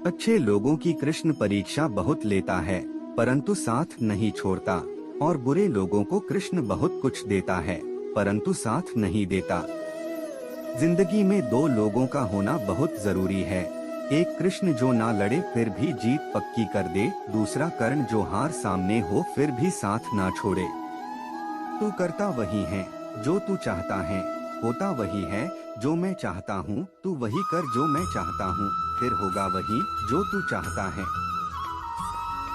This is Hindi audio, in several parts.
अच्छे लोगों की कृष्ण परीक्षा बहुत लेता है, परंतु साथ नहीं छोड़ता, और बुरे लोगों को कृष्ण बहुत कुछ देता है, परंतु साथ नहीं देता। जिंदगी में दो लोगों का होना बहुत जरूरी है। एक कृष्ण जो ना लड़े फिर भी जीत पक्की कर दे, दूसरा कर्ण जो हार सामने हो फिर भी साथ ना छोड़े। तू करता वही है जो तू चाहता है, होता वही है जो मैं चाहता हूँ, तू वही कर जो मैं चाहता हूँ, फिर होगा वही जो तू चाहता है।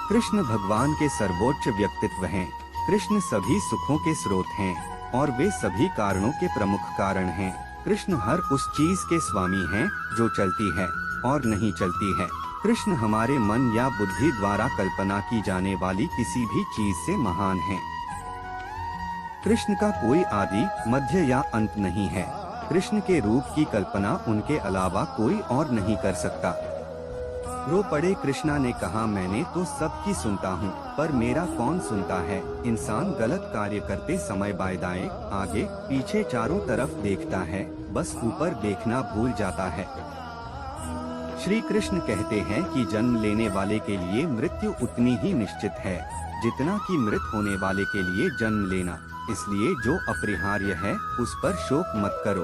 कृष्ण भगवान के सर्वोच्च व्यक्तित्व हैं। कृष्ण सभी सुखों के स्रोत हैं और वे सभी कारणों के प्रमुख कारण हैं। कृष्ण हर उस चीज के स्वामी हैं जो चलती है और नहीं चलती है। कृष्ण हमारे मन या बुद्धि द्वारा कल्पना की जाने वाली किसी भी चीज से महान है। कृष्ण का कोई आदि, मध्य या अंत नहीं है। कृष्ण के रूप की कल्पना उनके अलावा कोई और नहीं कर सकता। रो पड़े कृष्णा ने कहा, मैंने तो सबकी सुनता हूँ, पर मेरा कौन सुनता है। इंसान गलत कार्य करते समय बाएं दाएं, आगे पीछे चारों तरफ देखता है, बस ऊपर देखना भूल जाता है। श्री कृष्ण कहते हैं कि जन्म लेने वाले के लिए मृत्यु उतनी ही निश्चित है जितना कि मृत होने वाले के लिए जन्म लेना। इसलिए जो अपरिहार्य है उस पर शोक मत करो।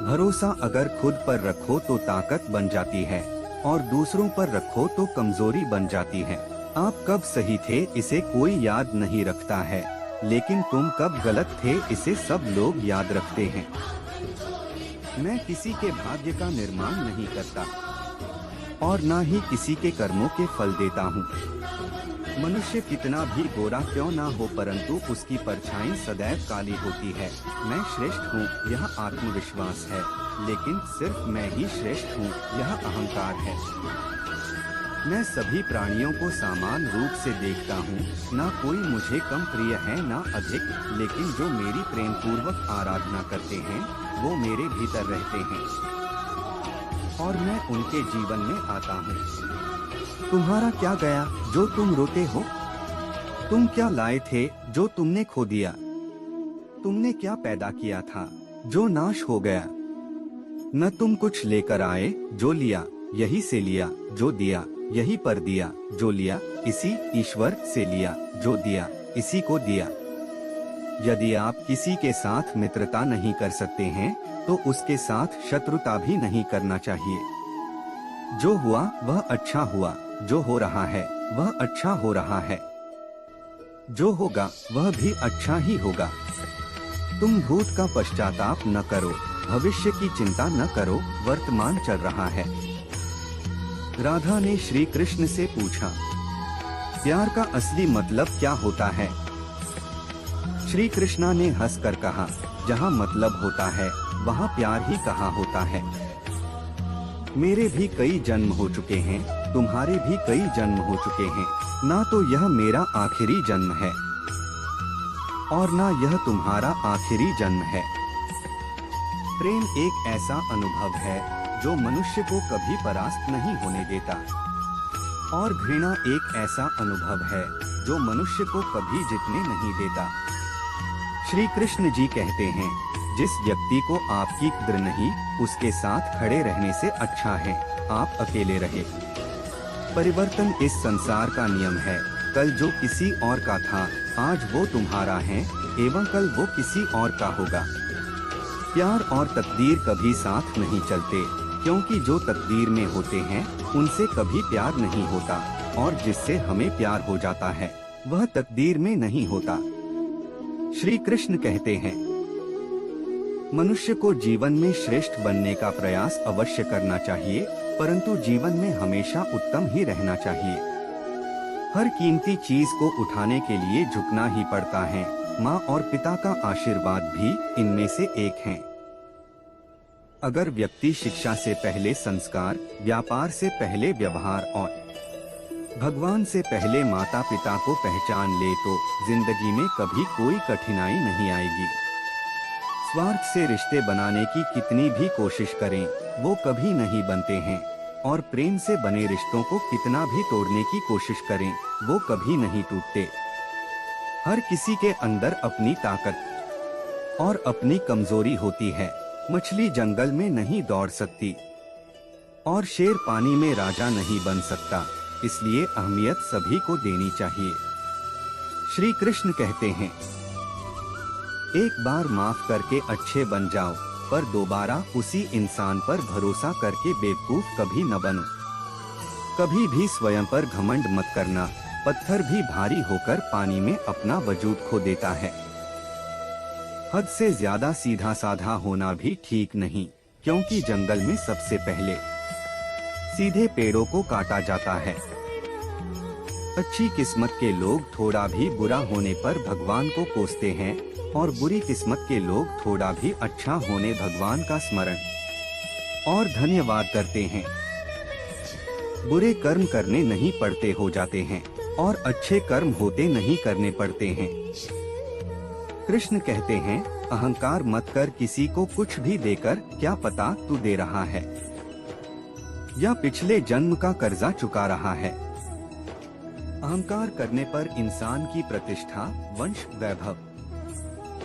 भरोसा अगर खुद पर रखो तो ताकत बन जाती है और दूसरों पर रखो तो कमजोरी बन जाती है। आप कब सही थे इसे कोई याद नहीं रखता है, लेकिन तुम कब गलत थे इसे सब लोग याद रखते हैं। मैं किसी के भाग्य का निर्माण नहीं करता और न ही किसी के कर्मों के फल देता हूँ। मनुष्य कितना भी गोरा क्यों ना हो, परंतु उसकी परछाई सदैव काली होती है। मैं श्रेष्ठ हूँ यह आत्मविश्वास है, लेकिन सिर्फ मैं ही श्रेष्ठ हूँ यह अहंकार है। मैं सभी प्राणियों को समान रूप से देखता हूँ, ना कोई मुझे कम प्रिय है ना अधिक, लेकिन जो मेरी प्रेम पूर्वक आराधना करते हैं वो मेरे भीतर रहते हैं और मैं उनके जीवन में आता हूँ। तुम्हारा क्या गया जो तुम रोते हो? तुम क्या लाए थे जो तुमने खो दिया? तुमने क्या पैदा किया था जो नाश हो गया? न तुम कुछ लेकर आए, जो लिया यही से लिया, जो दिया यही पर दिया, जो लिया इसी ईश्वर से लिया, जो दिया इसी को दिया। यदि आप किसी के साथ मित्रता नहीं कर सकते हैं तो उसके साथ शत्रुता भी नहीं करना चाहिए। जो हुआ वह अच्छा हुआ, जो हो रहा है वह अच्छा हो रहा है, जो होगा वह भी अच्छा ही होगा। तुम भूत का पश्चाताप न करो, भविष्य की चिंता न करो, वर्तमान चल रहा है। राधा ने श्री कृष्ण से पूछा, प्यार का असली मतलब क्या होता है? श्री कृष्णा ने हंसकर कहा, जहाँ मतलब होता है वहाँ प्यार ही कहाँ होता है। मेरे भी कई जन्म हो चुके हैं, तुम्हारे भी कई जन्म हो चुके हैं, ना तो यह मेरा आखिरी जन्म है और ना यह तुम्हारा आखिरी जन्म है। प्रेम एक ऐसा अनुभव है जो मनुष्य को कभी परास्त नहीं होने देता और घृणा एक ऐसा अनुभव है जो मनुष्य को कभी जीतने नहीं देता। श्री कृष्ण जी कहते हैं, जिस व्यक्ति को आपकी कद्र नहीं, उसके साथ खड़े रहने से अच्छा है आप अकेले रहे। परिवर्तन इस संसार का नियम है। कल जो किसी और का था आज वो तुम्हारा है एवं कल वो किसी और का होगा। प्यार और तकदीर कभी साथ नहीं चलते, क्योंकि जो तकदीर में होते हैं उनसे कभी प्यार नहीं होता और जिससे हमें प्यार हो जाता है वह तकदीर में नहीं होता। श्री कृष्ण कहते हैं, मनुष्य को जीवन में श्रेष्ठ बनने का प्रयास अवश्य करना चाहिए, परंतु जीवन में हमेशा उत्तम ही रहना चाहिए। हर कीमती चीज को उठाने के लिए झुकना ही पड़ता है। माँ और पिता का आशीर्वाद भी इनमें से एक है। अगर व्यक्ति शिक्षा से पहले संस्कार, व्यापार से पहले व्यवहार और भगवान से पहले माता पिता को पहचान ले तो जिंदगी में कभी कोई कठिनाई नहीं आएगी। स्वार्थ से रिश्ते बनाने की कितनी भी कोशिश करें वो कभी नहीं बनते हैं और प्रेम से बने रिश्तों को कितना भी तोड़ने की कोशिश करें वो कभी नहीं टूटते। हर किसी के अंदर अपनी ताकत और अपनी कमजोरी होती है। मछली जंगल में नहीं दौड़ सकती, और शेर पानी में राजा नहीं बन सकता, इसलिए अहमियत सभी को देनी चाहिए। श्री कृष्ण कहते हैं, एक बार माफ करके अच्छे बन जाओ, पर दोबारा उसी इंसान पर भरोसा करके बेवकूफ कभी न बनो। कभी भी स्वयं पर घमंड मत करना, पत्थर भी भारी होकर पानी में अपना वजूद खो देता है। हद से ज्यादा सीधा साधा होना भी ठीक नहीं, क्योंकि जंगल में सबसे पहले सीधे पेड़ों को काटा जाता है। अच्छी किस्मत के लोग थोड़ा भी बुरा होने पर भगवान को कोसते हैं, और बुरी किस्मत के लोग थोड़ा भी अच्छा होने भगवान का स्मरण और धन्यवाद करते हैं। बुरे कर्म करने नहीं पड़ते हो जाते हैं, और अच्छे कर्म होते नहीं करने पड़ते हैं। कृष्ण कहते हैं, अहंकार मत कर, किसी को कुछ भी देकर क्या पता तू दे रहा है या पिछले जन्म का कर्जा चुका रहा है। अहंकार करने पर इंसान की प्रतिष्ठा, वंश, वैभव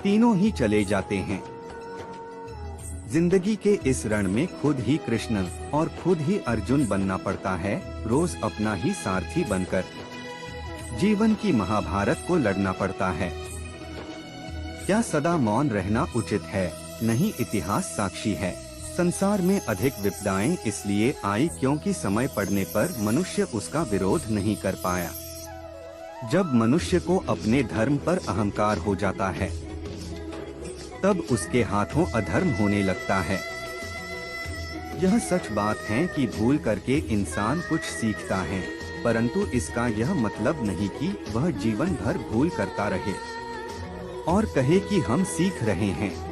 तीनों ही चले जाते हैं। जिंदगी के इस रण में खुद ही कृष्ण और खुद ही अर्जुन बनना पड़ता है, रोज अपना ही सारथी बनकर जीवन की महाभारत को लड़ना पड़ता है। क्या सदा मौन रहना उचित है? नहीं, इतिहास साक्षी है। संसार में अधिक विपदाएं इसलिए आई क्योंकि समय पड़ने पर मनुष्य उसका विरोध नहीं कर पाया। जब मनुष्य को अपने धर्म पर अहंकार हो जाता है, तब उसके हाथों अधर्म होने लगता है। यह सच बात है कि भूल करके इंसान कुछ सीखता है, परंतु इसका यह मतलब नहीं कि वह जीवन भर भूल करता रहे और कहे कि हम सीख रहे हैं।